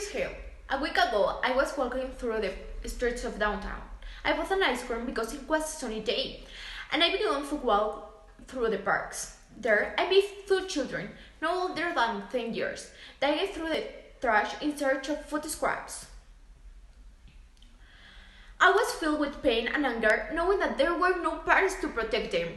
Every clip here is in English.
is Hale. A week ago, I was walking through the streets of downtown. I bought an ice cream because it was a sunny day, and I began to walk through the parks. There, I met two children, no older than 10 years, digging through the trash in search of food scraps. I was filled with pain and anger, knowing that there were no parents to protect them,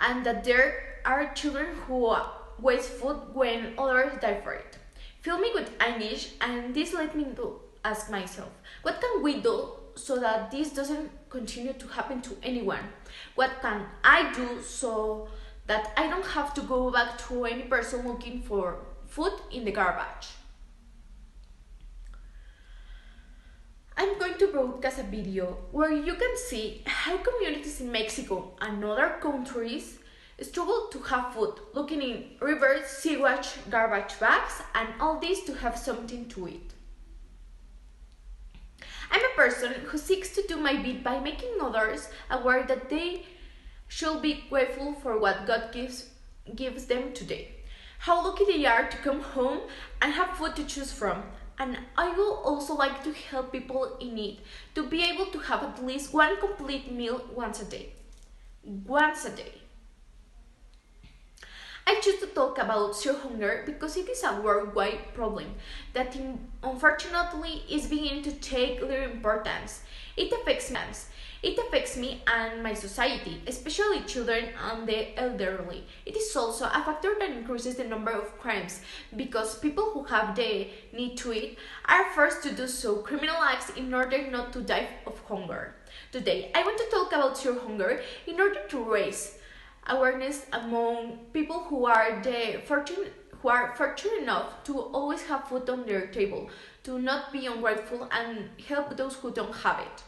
and that there are children who waste food when others die for it. Filled me with anguish, and this led me to ask myself, what can we do so that this doesn't continue to happen to anyone? What can I do so that I don't have to go back to any person looking for food in the garbage? I'm going to broadcast a video where you can see how communities in Mexico and other countries struggle to have food, looking in rivers, sewage, garbage bags, and all this to have something to eat. I'm a person who seeks to do my bit by making others aware that they should be grateful for what God gives them today. How lucky they are to come home and have food to choose from. And I would also like to help people in need to be able to have at least one complete meal once a day. Once a day. I choose to talk about sheer hunger because it is a worldwide problem that unfortunately is beginning to take little importance. It affects me and my society, especially children and the elderly. It is also a factor that increases the number of crimes because people who have the need to eat are forced to do so criminal acts in order not to die of hunger. Today, I want to talk about sheer hunger in order to raise awareness among people who are fortunate enough to always have food on their table, to not be ungrateful and help those who don't have it.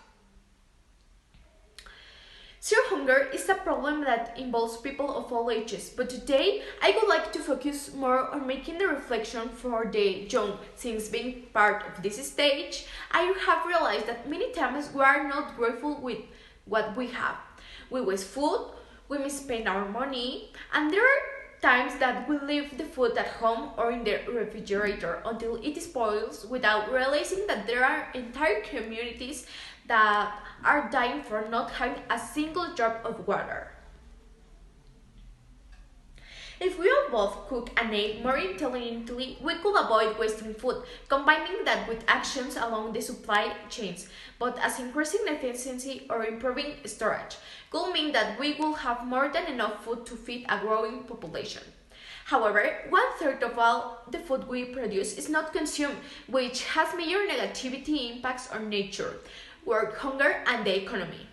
Sheer hunger is a problem that involves people of all ages, but today I would like to focus more on making the reflection for the young, since being part of this stage, I have realized that many times we are not grateful with what we have. We waste food, we misspend our money, and there are times that we leave the food at home or in the refrigerator until it spoils without realizing that there are entire communities that are dying for not having a single drop of water. If we all both cook and ate more intelligently, we could avoid wasting food, combining that with actions along the supply chains, but as increasing efficiency or improving storage could mean that we will have more than enough food to feed a growing population. However, 1/3 of all the food we produce is not consumed, which has major negativity impacts on nature, world hunger, and the economy.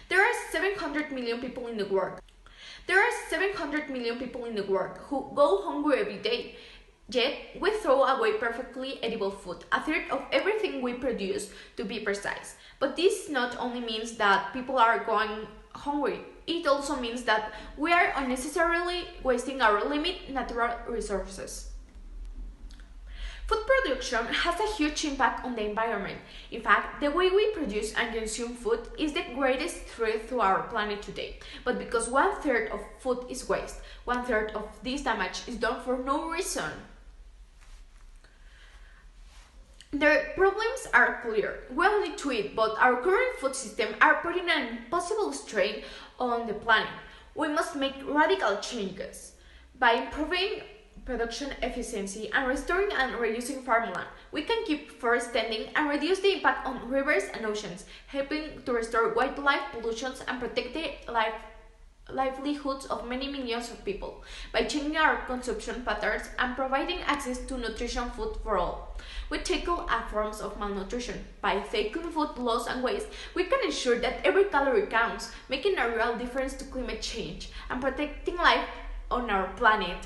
There are 700 million people in the world. Who go hungry every day, yet we throw away perfectly edible food, 1/3 of everything we produce to be precise. But this not only means that people are going hungry, it also means that we are unnecessarily wasting our limited natural resources. Food production has a huge impact on the environment. In fact, the way we produce and consume food is the greatest threat to our planet today. But because 1/3 of food is waste, 1/3 of this damage is done for no reason. The problems are clear. We all need to eat, but our current food system are putting an impossible strain on the planet. We must make radical changes by improving production efficiency and restoring and reusing farmland. We can keep forests standing and reduce the impact on rivers and oceans, helping to restore wildlife pollutions and protect the livelihoods of many millions of people by changing our consumption patterns and providing access to nutrition food for all. We tackle forms of malnutrition. By tackling food loss and waste, we can ensure that every calorie counts, making a real difference to climate change and protecting life on our planet.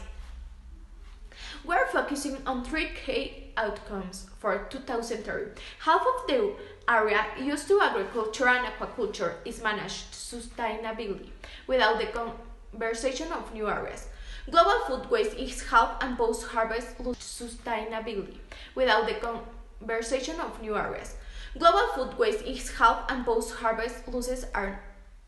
We are focusing on 3 key outcomes for 2030. Half of the area used to agriculture and aquaculture is managed sustainably without the conservation of new areas. Global food waste is half and post-harvest loses sustainability without the conservation of new areas. Global food waste is half and post-harvest losses are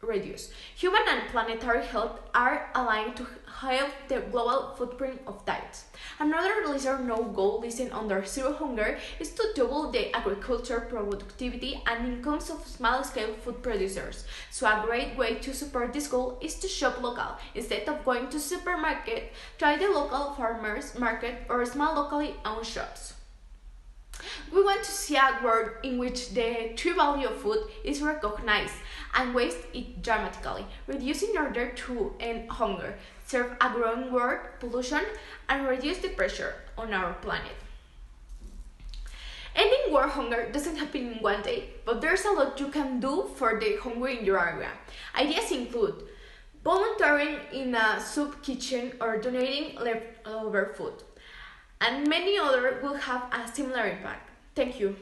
reduce. Human and planetary health are aligned to halve the global footprint of diets. Another lesser known goal listed under zero hunger is to double the agriculture productivity and incomes of small-scale food producers. So a great way to support this goal is to shop local. Instead of going to supermarket, try the local farmers market or small locally owned shops. We want to see a world in which the true value of food is recognized and waste it dramatically, reducing in order to end hunger, serve a growing world pollution, and reduce the pressure on our planet. Ending world hunger doesn't happen in one day, but there's a lot you can do for the hungry in your area. Ideas include volunteering in a soup kitchen or donating leftover food, and many others will have a similar impact. Thank you.